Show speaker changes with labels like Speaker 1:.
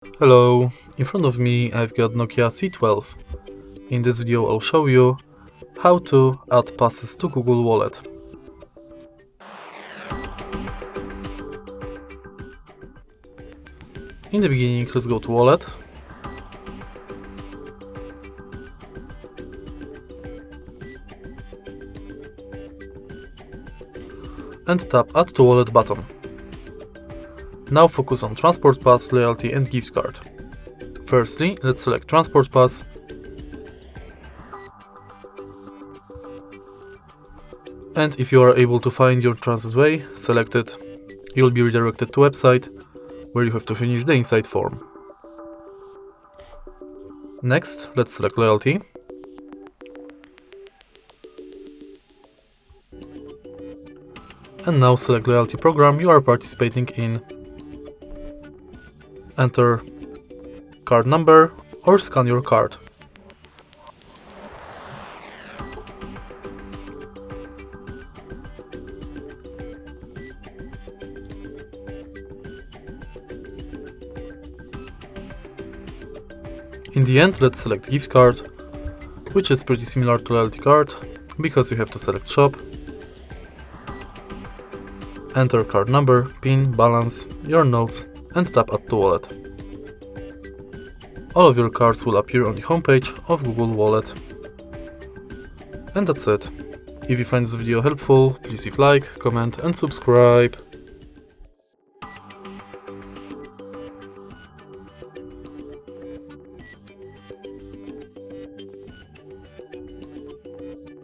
Speaker 1: Hello, in front of me I've got Nokia C12. In this video I'll show you how to add passes to Google Wallet. In the beginning, let's go to Wallet. And tap Add to Wallet button. Now focus on Transport Pass, Loyalty and Gift Card. Firstly, let's select Transport Pass. And if you are able to find your transit way, select it. You'll be redirected to a website where you have to finish the inside form. Next, let's select Loyalty. And now select Loyalty program you are participating in. Enter card number or scan your card. In the end, let's select gift card, which is pretty similar to loyalty card because you have to select shop. Enter card number, PIN, balance, your notes and tap Add to Wallet. All of your cards will appear on the homepage of Google Wallet. And that's it. If you find this video helpful, please leave like, comment and subscribe.